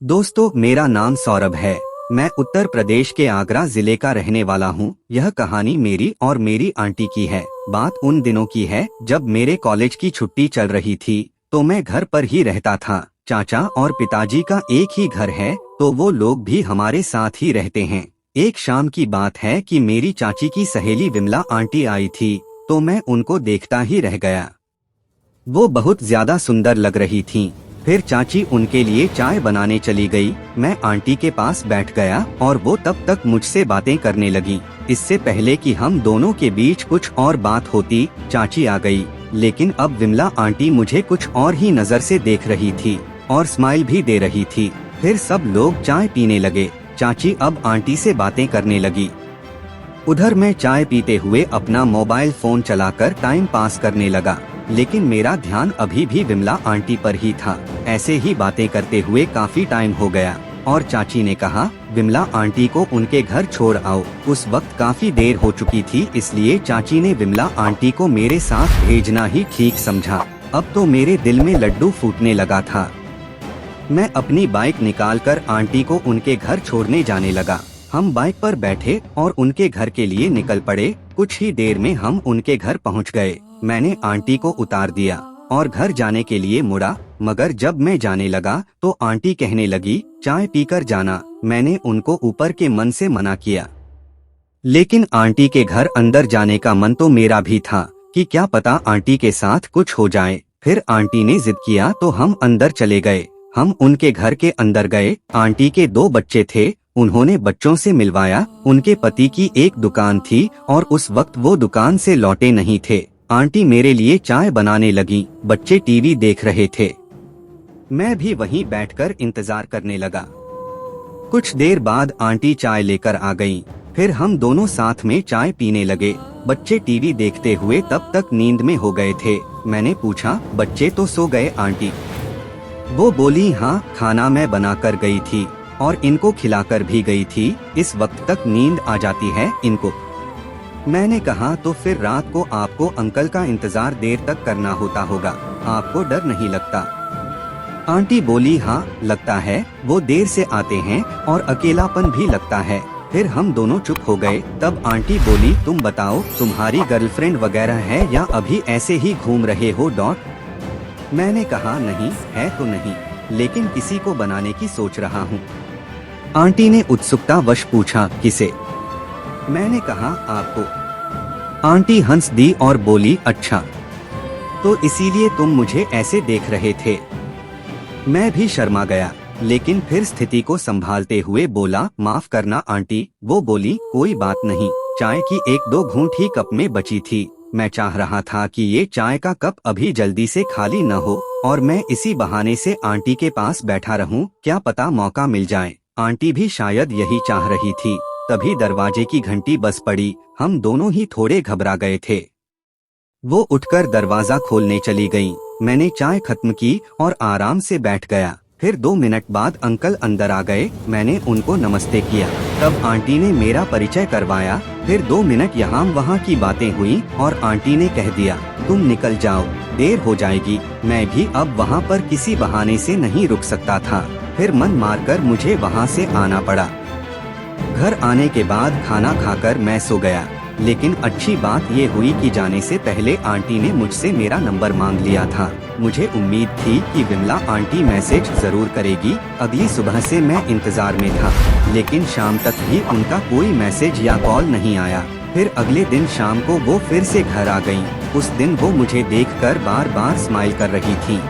दोस्तों, मेरा नाम सौरभ है। मैं उत्तर प्रदेश के आगरा जिले का रहने वाला हूँ। यह कहानी मेरी और मेरी आंटी की है। बात उन दिनों की है जब मेरे कॉलेज की छुट्टी चल रही थी, तो मैं घर पर ही रहता था। चाचा और पिताजी का एक ही घर है, तो वो लोग भी हमारे साथ ही रहते हैं। एक शाम की बात है कि मेरी चाची की सहेली विमला आंटी आई थी, तो मैं उनको देखता ही रह गया। वो बहुत ज्यादा सुंदर लग रही थीं। फिर चाची उनके लिए चाय बनाने चली गई। मैं आंटी के पास बैठ गया और वो तब तक मुझसे बातें करने लगी। इससे पहले कि हम दोनों के बीच कुछ और बात होती, चाची आ गई। लेकिन अब विमला आंटी मुझे कुछ और ही नजर से देख रही थी और स्माइल भी दे रही थी। फिर सब लोग चाय पीने लगे। चाची अब आंटी से बातें करने लगी। उधर मैं चाय पीते हुए अपना मोबाइल फोन चलाकर टाइम पास करने लगा, लेकिन मेरा ध्यान अभी भी विमला आंटी पर ही था। ऐसे ही बातें करते हुए काफी टाइम हो गया और चाची ने कहा, विमला आंटी को उनके घर छोड़ आओ। उस वक्त काफी देर हो चुकी थी, इसलिए चाची ने विमला आंटी को मेरे साथ भेजना ही ठीक समझा। अब तो मेरे दिल में लड्डू फूटने लगा था। मैं अपनी बाइक निकालकर आंटी को उनके घर छोड़ने जाने लगा। हम बाइक पर बैठे और उनके घर के लिए निकल पड़े। कुछ ही देर में हम उनके घर पहुंच गए। मैंने आंटी को उतार दिया और घर जाने के लिए मुड़ा, मगर जब मैं जाने लगा तो आंटी कहने लगी, चाय पीकर जाना। मैंने उनको ऊपर के मन से मना किया, लेकिन आंटी के घर अंदर जाने का मन तो मेरा भी था कि क्या पता आंटी के साथ कुछ हो जाए। फिर आंटी ने जिद किया तो हम अंदर चले गए। हम उनके घर के अंदर गए। आंटी के 2 बच्चे थे। उन्होंने बच्चों से मिलवाया। उनके पति की एक दुकान थी और उस वक्त वो दुकान से लौटे नहीं थे। आंटी मेरे लिए चाय बनाने लगी। बच्चे टीवी देख रहे थे। मैं भी वहीं बैठकर इंतजार करने लगा। कुछ देर बाद आंटी चाय लेकर आ गईं। फिर हम दोनों साथ में चाय पीने लगे। बच्चे टीवी देखते हुए तब तक नींद में हो गए थे। मैंने पूछा, बच्चे तो सो गए आंटी? वो बोली, हाँ, खाना मैं बनाकर गई थी और इनको खिलाकर भी गई थी। इस वक्त तक नींद आ जाती है इनको। मैंने कहा, तो फिर रात को आपको अंकल का इंतजार देर तक करना होता होगा, आपको डर नहीं लगता? आंटी बोली, हाँ लगता है, वो देर से आते हैं और अकेलापन भी लगता है। फिर हम दोनों चुप हो गए। तब आंटी बोली, तुम बताओ, तुम्हारी गर्लफ्रेंड वगैरह है या अभी ऐसे ही घूम रहे हो? मैंने कहा, नहीं है तो नहीं, लेकिन किसी को बनाने की सोच रहा हूँ। आंटी ने उत्सुकतावश पूछा, किसे? मैंने कहा, आपको। आंटी हंस दी और बोली, अच्छा, तो इसीलिए तुम मुझे ऐसे देख रहे थे? मैं भी शर्मा गया, लेकिन फिर स्थिति को संभालते हुए बोला, माफ करना आंटी। वो बोली, कोई बात नहीं। चाय की 1-2 घूंट ही कप में बची थी। मैं चाह रहा था कि ये चाय का कप अभी जल्दी से खाली न हो और मैं इसी बहाने से आंटी के पास बैठा रहूं, क्या पता मौका मिल जाए। आंटी भी शायद यही चाह रही थी। तभी दरवाजे की घंटी बज पड़ी। हम दोनों ही थोड़े घबरा गए थे। वो उठकर दरवाजा खोलने चली गईं। मैंने चाय खत्म की और आराम से बैठ गया। फिर 2 मिनट बाद अंकल अंदर आ गए। मैंने उनको नमस्ते किया। तब आंटी ने मेरा परिचय करवाया। फिर 2 मिनट यहाँ वहाँ की बातें हुई और आंटी ने कह दिया, तुम निकल जाओ, देर हो जाएगी। मैं भी अब वहाँ पर किसी बहाने से नहीं रुक सकता था। फिर मन मारकर मुझे वहाँ से आना पड़ा। घर आने के बाद खाना खाकर मैं सो गया। लेकिन अच्छी बात ये हुई कि जाने से पहले आंटी ने मुझसे मेरा नंबर मांग लिया था। मुझे उम्मीद थी कि विमला आंटी मैसेज जरूर करेगी। अगली सुबह से मैं इंतजार में था, लेकिन शाम तक भी उनका कोई मैसेज या कॉल नहीं आया। फिर अगले दिन शाम को वो फिर से घर आ गईं। उस दिन वो मुझे देखकर बार बार स्माइल कर रही थी।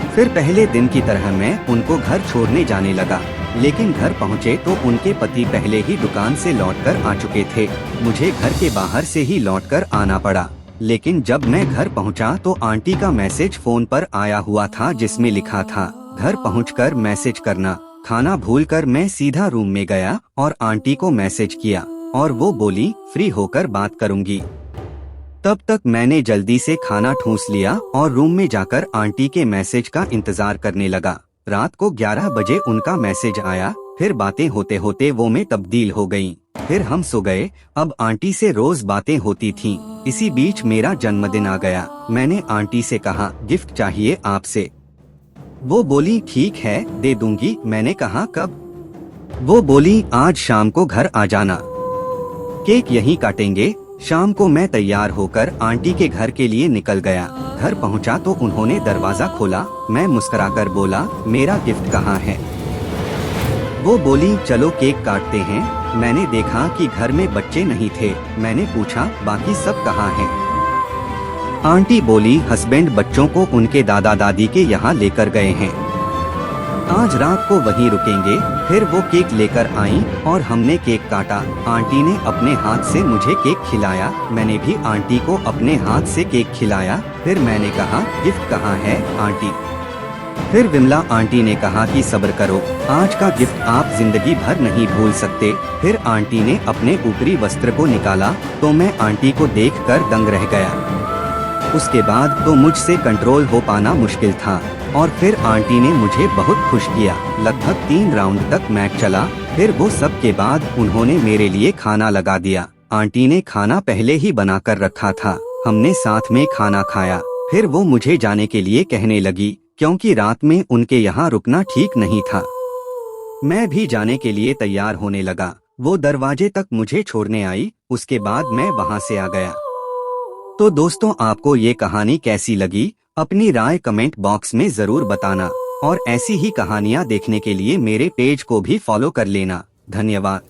फिर पहले दिन की तरह मैं उनको घर छोड़ने जाने लगा, लेकिन घर पहुंचे तो उनके पति पहले ही दुकान से लौटकर आ चुके थे। मुझे घर के बाहर से ही लौटकर आना पड़ा। लेकिन जब मैं घर पहुंचा तो आंटी का मैसेज फोन पर आया हुआ था, जिसमें लिखा था, घर पहुंचकर मैसेज करना। खाना भूलकर मैं सीधा रूम में गया और आंटी को मैसेज किया और वो बोली, फ्री होकर बात करूंगी। तब तक मैंने जल्दी से खाना ठूंस लिया और रूम में जाकर आंटी के मैसेज का इंतजार करने लगा। रात को 11 बजे उनका मैसेज आया। फिर बातें होते होते वो में तब्दील हो गईं। फिर हम सो गए। अब आंटी से रोज बातें होती थीं। इसी बीच मेरा जन्मदिन आ गया। मैंने आंटी से कहा, गिफ्ट चाहिए आपसे। वो बोली ठीक है दे दूंगी। मैंने कहा कब? वो बोली आज शाम को घर आ जाना, केक यहीं काटेंगे। शाम को मैं तैयार होकर आंटी के घर के लिए निकल गया। घर पहुंचा तो उन्होंने दरवाजा खोला। मैं मुस्कुराकर बोला मेरा गिफ्ट कहाँ है? वो बोली चलो केक काटते हैं। मैंने देखा कि घर में बच्चे नहीं थे। मैंने पूछा बाकी सब कहाँ हैं? आंटी बोली हस्बैंड बच्चों को उनके दादा दादी के यहाँ लेकर गए हैं, आज रात को वहीं रुकेंगे। फिर वो केक लेकर आई और हमने केक काटा। आंटी ने अपने हाथ से मुझे केक खिलाया, मैंने भी आंटी को अपने हाथ से केक खिलाया। फिर मैंने कहा गिफ्ट कहाँ है आंटी? फिर विमला आंटी ने कहा कि सब्र करो, आज का गिफ्ट आप जिंदगी भर नहीं भूल सकते। फिर आंटी ने अपने ऊपरी वस्त्र को निकाला तो मैं आंटी को देखकर दंग रह गया। उसके बाद तो मुझसे कंट्रोल हो पाना मुश्किल था। और फिर आंटी ने मुझे बहुत खुश किया। लगभग 3 राउंड तक मैच चला। फिर वो सब के बाद उन्होंने मेरे लिए खाना लगा दिया। आंटी ने खाना पहले ही बनाकर रखा था, हमने साथ में खाना खाया। फिर वो मुझे जाने के लिए कहने लगी क्योंकि रात में उनके यहाँ रुकना ठीक नहीं था। मैं भी जाने के लिए तैयार होने लगा। वो दरवाजे तक मुझे छोड़ने आई, उसके बाद मैं वहाँ से आ गया। तो दोस्तों आपको ये कहानी कैसी लगी? अपनी राय कमेंट बॉक्स में जरूर बताना और ऐसी ही कहानियाँ देखने के लिए मेरे पेज को भी फॉलो कर लेना। धन्यवाद।